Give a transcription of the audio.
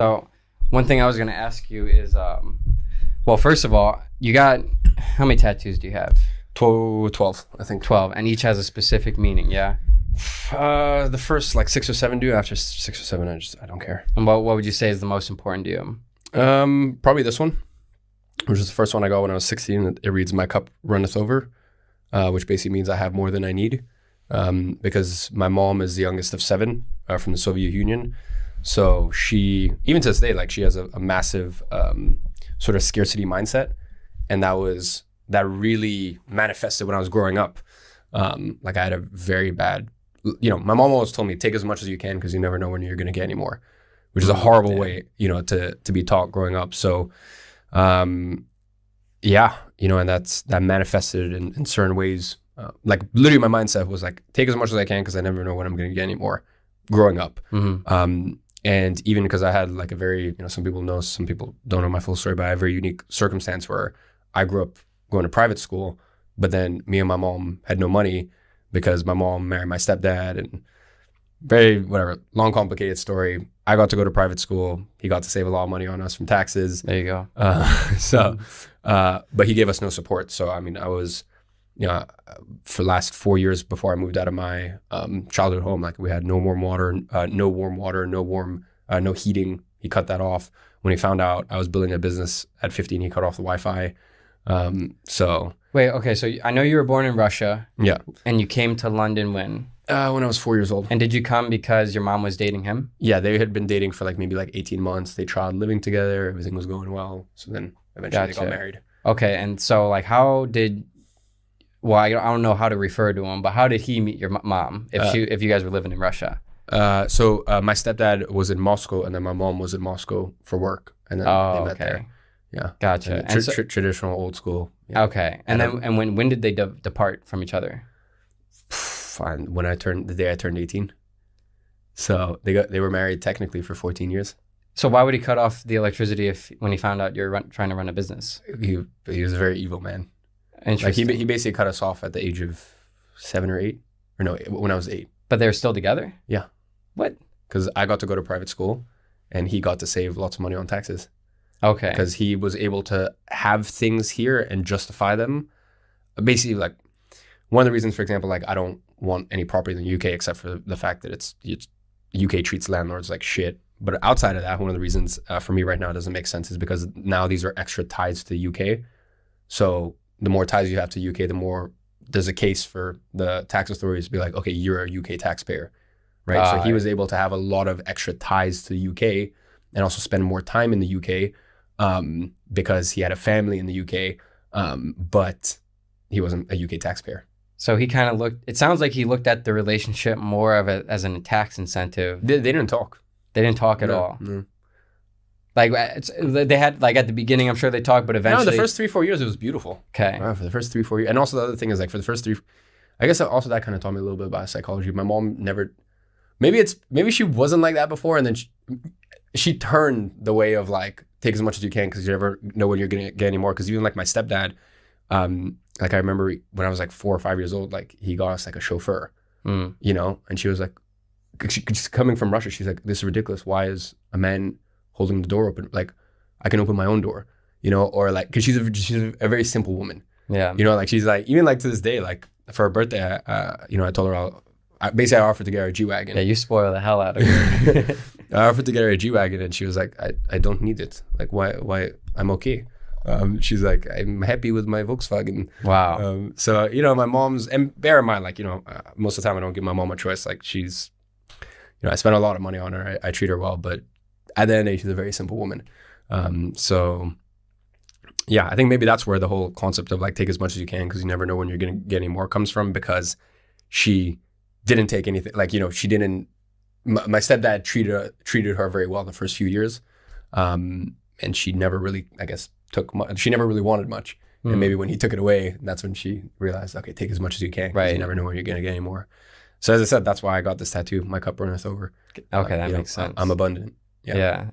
So one thing I was going to ask you is, well, first of all, you got, how many tattoos do you have? 12, I think. 12, and each has a specific meaning, yeah? The first like 6 or 7 do. After 6 or 7, I don't care. And what would you say is the most important to you? Probably this one, which is the first one I got when I was 16. It reads, "My cup runneth over," which basically means I have more than I need. Because my mom is the youngest of 7 from the Soviet Union. So she, even to this day, like she has a massive sort of scarcity mindset. And that really manifested when I was growing up. Like I had a very bad, my mom always told me, take as much as you can because you never know when you're going to get any more, which is a horrible way, to be taught growing up. So, and that manifested in certain ways. Like literally my mindset was like, take as much as I can because I never know when I'm going to get any more growing up. Mm-hmm. And even because I had like a very, some people know, some people don't know my full story, but I have a very unique circumstance where I grew up going to private school, but then me and my mom had no money because my mom married my stepdad, and very, long, complicated story. I got to go to private school. He got to save a lot of money on us from taxes. There you go. But he gave us no support. So, I mean, I was, for the last 4 years before I moved out of my childhood home, like we had no warm water, no heating. He cut that off. When he found out I was building a business at 15, he cut off the Wi-Fi. Wait, okay, so I know you were born in Russia. Yeah. And you came to London when? When I was 4 years old. And did you come because your mom was dating him? Yeah, they had been dating for maybe 18 months. They tried living together. Everything was going well. So then eventually they got married. Okay, and so how did... Well, I don't know how to refer to him, but how did he meet your mom if you guys were living in Russia? So my stepdad was in Moscow, and then my mom was in Moscow for work, and then they met there. Yeah, gotcha. And traditional old school. Yeah. Okay, and when did they depart from each other? Fine. The day I turned 18. So they were married technically for 14 years. So why would he cut off the electricity when he found out you're trying to run a business? He was a very evil man. Like he basically cut us off at the age of 7 or 8, or no, when I was 8. But they were still together? Yeah. What? Because I got to go to private school, and he got to save lots of money on taxes. Okay. Because he was able to have things here and justify them. Basically, like one of the reasons, for example, like I don't want any property in the UK except for the fact that it's UK treats landlords like shit. But outside of that, one of the reasons for me right now it doesn't make sense is because now these are extra ties to the UK. So the more ties you have to UK, the more there's a case for the tax authorities to be like, okay, you're a UK taxpayer, right? So he was able to have a lot of extra ties to the UK and also spend more time in the UK because he had a family in the UK, but he wasn't a UK taxpayer. So he kind of it sounds like he looked at the relationship more of it as a tax incentive. They didn't talk. They didn't talk at all. No. Like they had at the beginning, I'm sure they talked, but eventually. No, the first 3-4 years it was beautiful. Okay. For the first 3-4 years, and also the other thing is for the first 3, I guess also that kind of taught me a little bit about psychology. My mom never, maybe she wasn't like that before, and then she turned the way of take as much as you can because you never know when you're gonna get any more. Because even my stepdad, I remember when I was 4 or 5 years old, he got us a chauffeur, and she was she's coming from Russia. She's like, this is ridiculous. Why is a man holding the door open? I can open my own door, or because she's a very simple woman. Yeah. She's even to this day, for her birthday, I told her I offered to get her a G-Wagon. Yeah, you spoil the hell out of her. I offered to get her a G-Wagon, and she was like, I don't need it. Why? I'm okay. She's like, I'm happy with my Volkswagen. Wow. So, my mom's, and bear in mind, most of the time I don't give my mom a choice. She's, I spend a lot of money on her. I treat her well, but at the end of the day, she's a very simple woman. So yeah, I think maybe that's where the whole concept of take as much as you can because you never know when you're going to get any more comes from, because she didn't take anything. She didn't, my stepdad treated her very well the first few years. And she never really, I guess, took much. She never really wanted much. And maybe when he took it away, that's when she realized, okay, take as much as you can. Right. You never know when you're going to get any more. So as I said, that's why I got this tattoo. My cup runneth over. Okay, that makes sense. I'm abundant. Yeah.